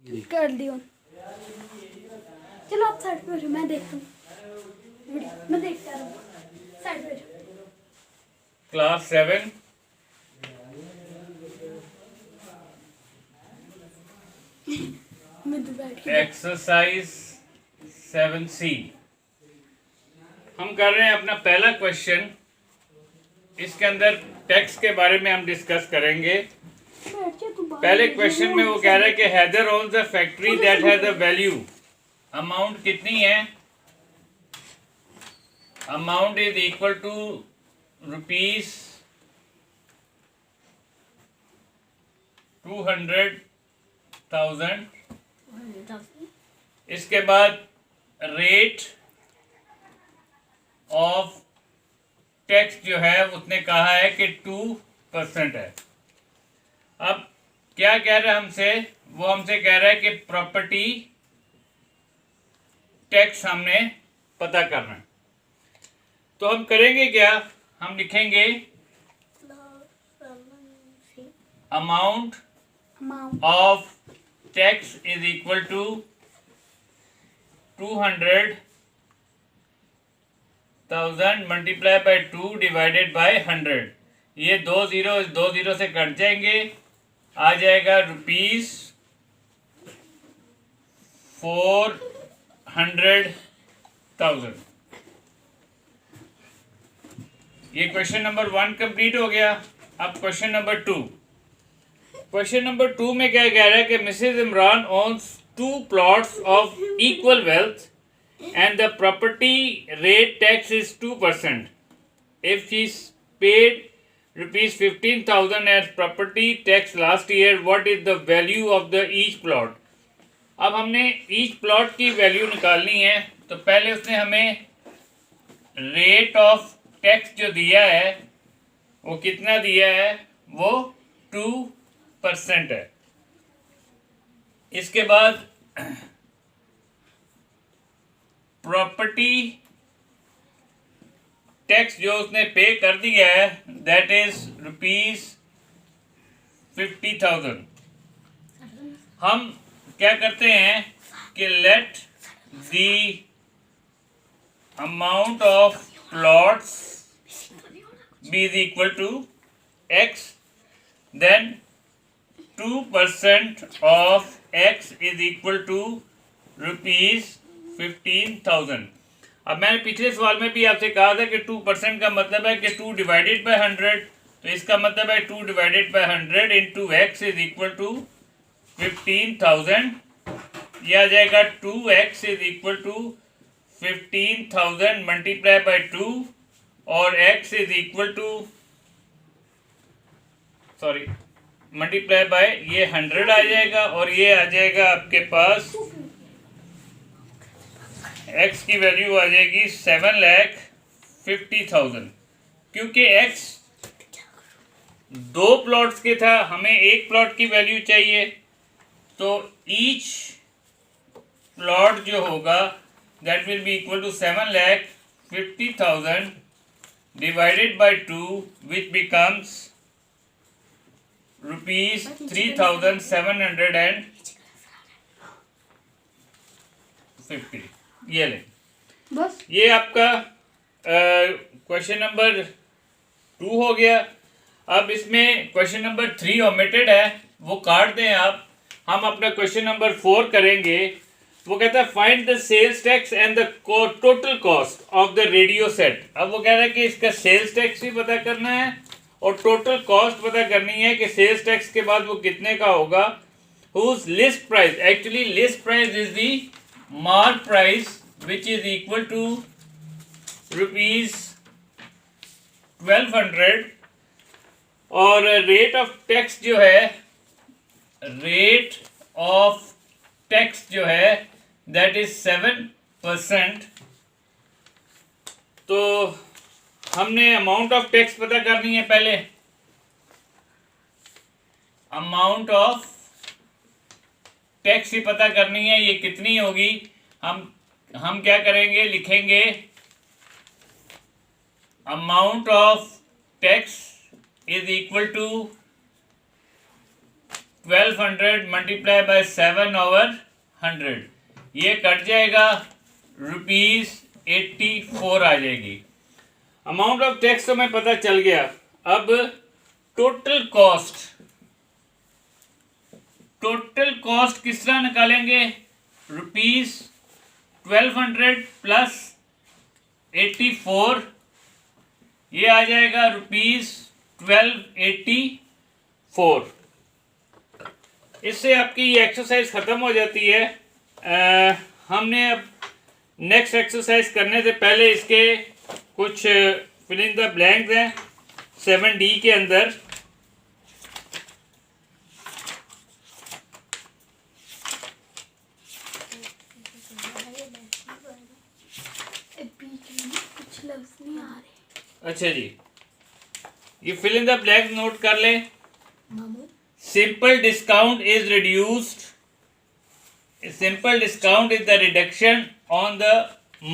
कर दियो। चलो आप साइड पे बैठो, मैं देखता हूँ वीडियो, मैं देखता रहूँ। साइड पे बैठो। क्लास 7 मैं तो बैठ के एक्सरसाइज 7C हम कर रहे हैं अपना पहला क्वेश्चन। इसके अंदर टैक्स के बारे में हम डिस्कस करेंगे। बैठ जा तू बाहर। पहले क्वेश्चन में वो कह रहा है कि Haider owns a factory that has a value. Amount कितनी है? Amount is equal to rupees 200,000। इसके बाद रेट ऑफ टैक्स जो है उसने कहा है कि 2% है। अब क्या कह रहा है हमसे? वो हमसे कह रहा है कि प्रॉपर्टी टैक्स हमने पता करना है। तो हम करेंगे क्या? हम लिखेंगे amount of tax is equal to 200,000 multiply by 2 divided by 100। ये दो जीरो से कट जाएंगे, आ जाएगा ₹400,000। ये क्वेश्चन नंबर 1 कंप्लीट हो गया। अब क्वेश्चन नंबर 2। क्वेश्चन नंबर 2 में क्या कह रहा है कि Mrs Imran owns 2 plots of equal wealth and the property rate tax is 2%. If she paid rupees 15,000 as property tax last year, what is the value of the each plot? अब हमने each plot की value निकालनी है। तो पहले उसने हमें rate of tax जो दिया है वो कितना दिया है? वो 2% है। इसके बाद प्रॉपर्टी टैक्स जो उसने पे कर दिया है दैट इज ₹50,000। हम क्या करते हैं कि let the amount of plots b is equal to x, then 2% of x is equal to ₹15,000। अब मैंने पिछले सवाल में भी आपसे कहा था कि 2% का मतलब है कि 2 डिवाइडेड बाय 100। तो इसका मतलब है 2 divided by 100 into x is equal to 15,000। यह आ जाएगा 2x is equal to 15,000 multiply by 2 और x is equal to multiply by ये 100 आ जाएगा और ये आ जाएगा आपके पास x की वैल्यू आ जाएगी 7,50,000। क्योंकि x 2 प्लॉट्स के था, हमें एक प्लॉट की वैल्यू चाहिए। तो ईच प्लॉट जो होगा that will be equal to 7,50,000 divided by 2 which becomes ₹3,750। ये ले बस ये आपका क्वेश्चन नंबर 2 हो गया। अब इसमें क्वेश्चन नंबर 3 ओमिटेड है, वो काट दें आप। हम अपना क्वेश्चन नंबर 4 करेंगे। वो कहता है find the sales tax and the total cost of the radio set. अब वो कह रहा है कि इसका सेल्स टैक्स भी पता करना है और टोटल कॉस्ट पता करनी है कि सेल्स टैक्स के बाद वो कितने का होगा। Whose list price, actually list price is the mark price which is equal to ₹1,200 और रेट ऑफ टैक्स जो है दैट इज 7%। तो हमने अमाउंट ऑफ टैक्स पता करनी है। पहले अमाउंट ऑफ टैक्स ही पता करनी है, ये कितनी होगी। हम क्या करेंगे, लिखेंगे amount of tax is equal to 1200 multiply by 7/100, ये कट जाएगा, ₹84 आ जाएगी। अमाउंट ऑफ टैक्स तो हमें पता चल गया। अब टोटल कॉस्ट किस तरह निकालेंगे? ₹1200 प्लस 84, ये आ जाएगा ₹1284। इससे आपकी ये एक्सरसाइज ख़त्म हो जाती है। हमने अब नेक्स्ट एक्सरसाइज करने से पहले इसके कुछ फिल इन द ब्लैंक्स हैं 7D के अंदर। बीच में कुछ लफ्ज नहीं आ रहे। अच्छा जी, ये fill in the blanks note कर ले। मामू simple discount is reduced, simple discount is the reduction on the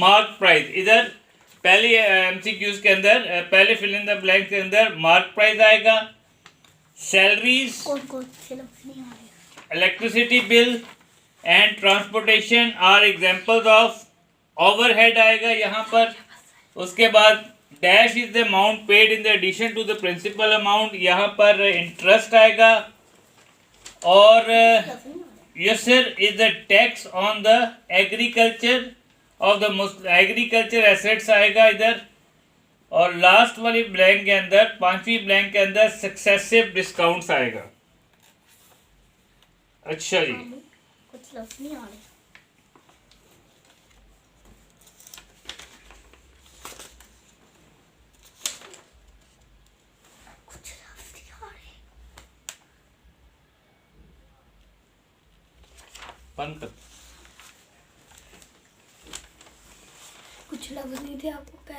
mark price. इधर पहले एमसीक्यूज के अंदर पहले फिल इन द ब्लैंक के अंदर मार्क प्राइस आएगा। सैलरीज, कौन से लफ्ज नहीं आ रहे? Electricity bill and transportation are examples of overhead आएगा यहाँ पर। उसके बाद dash is the amount paid in the addition to the principal amount, यहाँ पर इंटरेस्ट आएगा। और यसर is the tax on the agriculture of the agriculture assets आएगा इधर। और लास्ट वाली ब्लैंक के अंदर, पांचवी ब्लैंक के अंदर सक्सेसिव डिस्काउंट्स आएगा। अच्छा जी, मामू कुछ लफ्ज नहीं आ रहे। कुछ लफ्ज नहीं आ रहे। बंद कर। कुछ लफ्ज नहीं थे, आपको कह